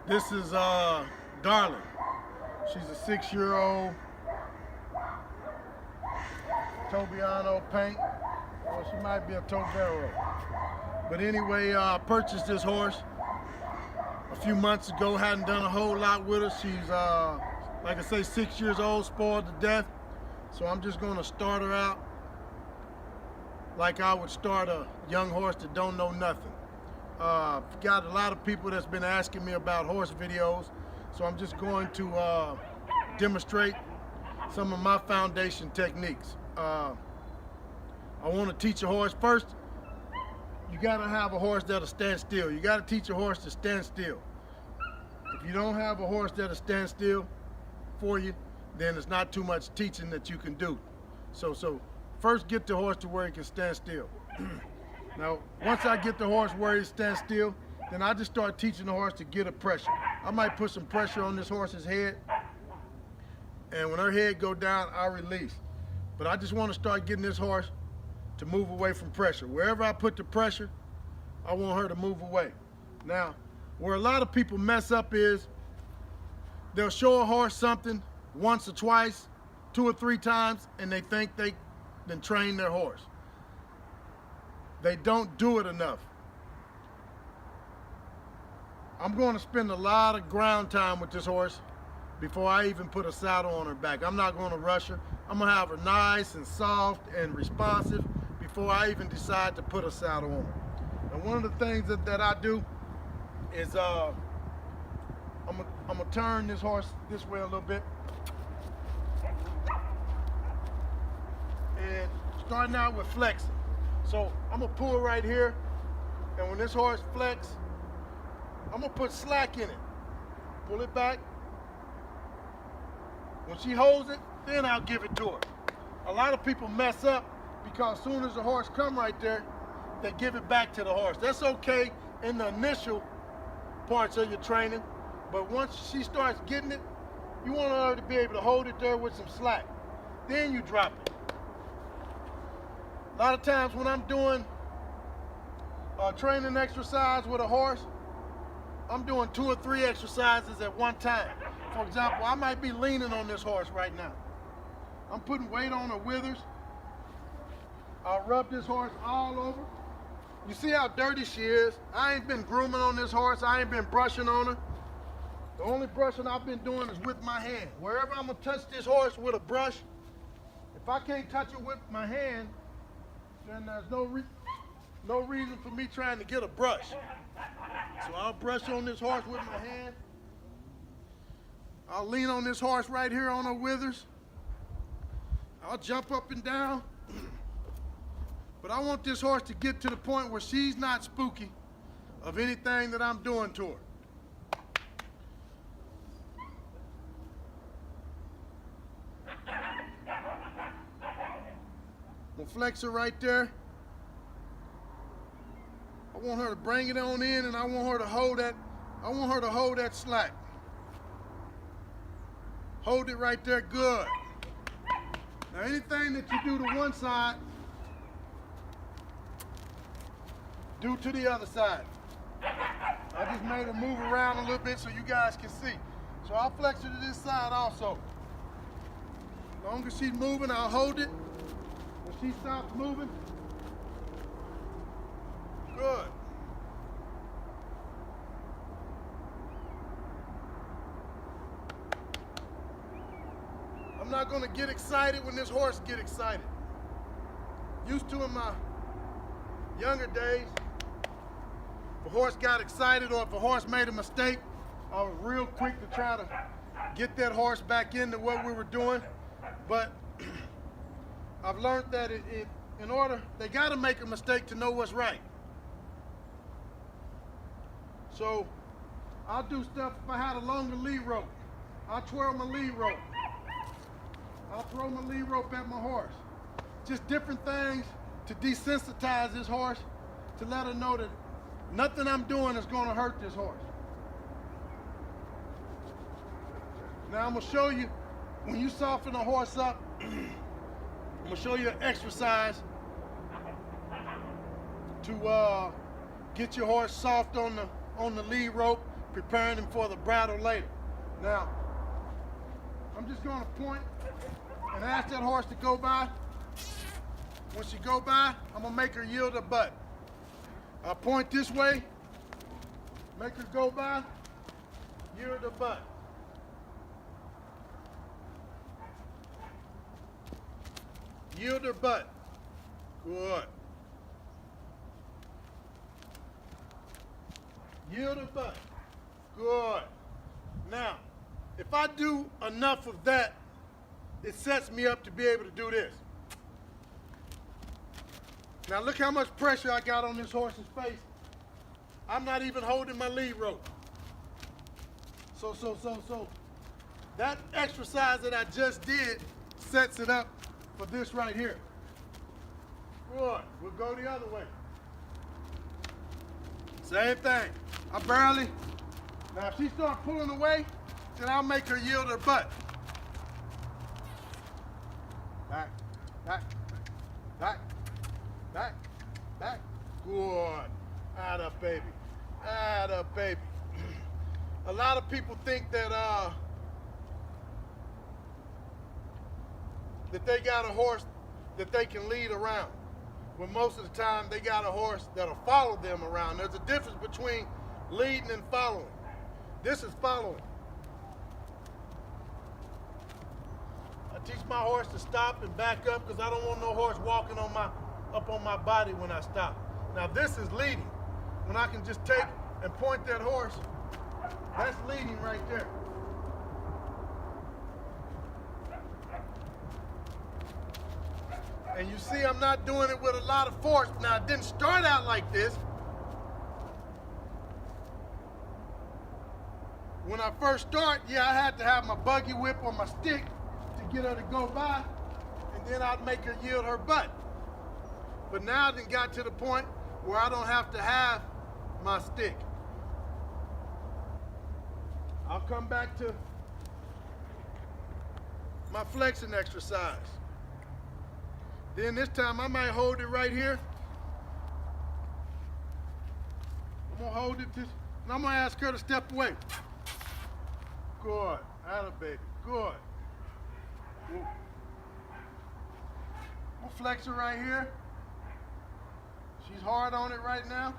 This is Darling. She's a 6-year-old Tobiano paint, or she might be a Tobero. But anyway, I purchased this horse a few months ago. Hadn't done a whole lot with her. She's, like I say, 6 years old, spoiled to death. So I'm just going to start her out like I would start a young horse that don't know nothing. Got a lot of people that's been asking me about horse videos, so I'm just going to demonstrate some of my foundation techniques. I want to teach a horse first. You got to have a horse that'll stand still. You got to teach a horse to stand still. If you don't have a horse that'll stand still for you, then it's not too much teaching that you can do. So first get the horse to where he can stand still. Now, once I get the horse where he stands still, then I just start teaching the horse to get a pressure. I might put some pressure on this horse's head, and when her head go down, I release. But I just want to start getting this horse to move away from pressure. Wherever I put the pressure, I want her to move away. Now, where a lot of people mess up is they'll show a horse something once or twice, 2 or 3 times, and they think they then train their horse. They don't do it enough. I'm going to spend a lot of ground time with this horse before I even put a saddle on her back. I'm not going to rush her. I'm going to have her nice and soft and responsive before I even decide to put a saddle on her. And one of the things that I do is I'm gonna turn this horse this way a little bit. And starting out with flexing. So I'm gonna pull right here, and when this horse flex, I'm gonna put slack in it. Pull it back. When she holds it, then I'll give it to her. A lot of people mess up because as soon as the horse come right there, they give it back to the horse. That's okay in the initial parts of your training, but once she starts getting it, you want her to be able to hold it there with some slack. Then you drop it. A lot of times when I'm doing a training exercise with a horse, I'm doing 2 or 3 exercises at one time. For example, I might be leaning on this horse right now. I'm putting weight on her withers. I'll rub this horse all over. You see how dirty she is? I ain't been grooming on this horse. I ain't been brushing on her. The only brushing I've been doing is with my hand. Wherever I'm gonna touch this horse with a brush, if I can't touch it with my hand, then there's no reason for me trying to get a brush. So I'll brush on this horse with my hand. I'll lean on this horse right here on her withers. I'll jump up and down. But I want this horse to get to the point where she's not spooky of anything that I'm doing to her. I'm gonna flex her right there. I want her to bring it on in, and I want her to hold that slack. Hold it right there, good. Now anything that you do to one side, do to the other side. I just made her move around a little bit so you guys can see. So I'll flex her to this side also. As long as she's moving, I'll hold it. When she stops moving, good. I'm not gonna get excited when this horse get excited. Used to in my younger days, if a horse got excited or if a horse made a mistake, I was real quick to try to get that horse back into what we were doing. But I've learned that in order, they gotta make a mistake to know what's right. So I'll do stuff, if I had a longer lead rope, I'll twirl my lead rope. I'll throw my lead rope at my horse. Just different things to desensitize this horse, to let her know that nothing I'm doing is gonna hurt this horse. Now I'm gonna show you, when you soften a horse up, I'm gonna show you an exercise to get your horse soft on the lead rope preparing him for the bridle later. Now, I'm just gonna point and ask that horse to go by. When she go by, I'm gonna make her yield her butt. I'll point this way, make her go by, yield her butt. Yield her butt. Good. Yield her butt. Good. Now, if I do enough of that, it sets me up to be able to do this. Now look how much pressure I got on this horse's face. I'm not even holding my lead rope. So that exercise that I just did sets it up for this right here. Good. We'll go the other way. Same thing. I barely. Now if she starts pulling away, then I'll make her yield her butt. Back, back, back, back, back. Good. Atta baby. Atta baby. A lot of people think that that they got a horse that they can lead around. When most of the time they got a horse that'll follow them around. There's a difference between leading and following. This is following. I teach my horse to stop and back up because I don't want no horse walking on up on my body when I stop. Now this is leading. When I can just take and point that horse, that's leading right there. And you see I'm not doing it with a lot of force. Now it didn't start out like this. When I first start, yeah, I had to have my buggy whip or my stick to get her to go by, and then I'd make her yield her butt. But now it got to the point where I don't have to have my stick. I'll come back to my flexing exercise. Then this time I might hold it right here. I'm gonna hold it and I'm gonna ask her to step away. Good, atta baby, good. I'm gonna flex her right here. She's hard on it right now.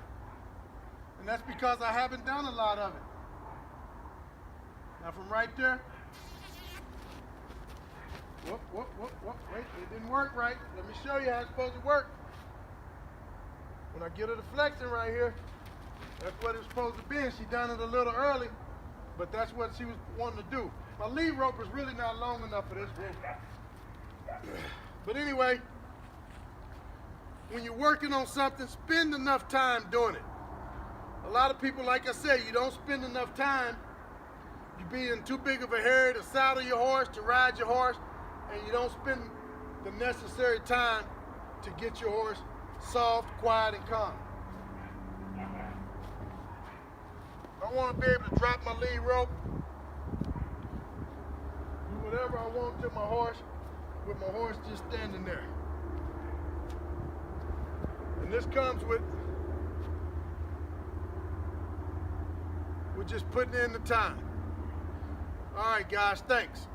And that's because I haven't done a lot of it. Now from right there, whoop, wait, it didn't work right. Let me show you how it's supposed to work. When I get her to flexing right here, that's what it's supposed to be, and she done it a little early, but that's what she was wanting to do. My lead rope is really not long enough for this rope. But anyway, when you're working on something, spend enough time doing it. A lot of people, like I said, you don't spend enough time. You be in too big of a hurry to saddle your horse, to ride your horse, and you don't spend the necessary time to get your horse soft, quiet, and calm. I want to be able to drop my lead rope, do whatever I want to my horse, with my horse just standing there. And this comes with just putting in the time. All right, guys, thanks.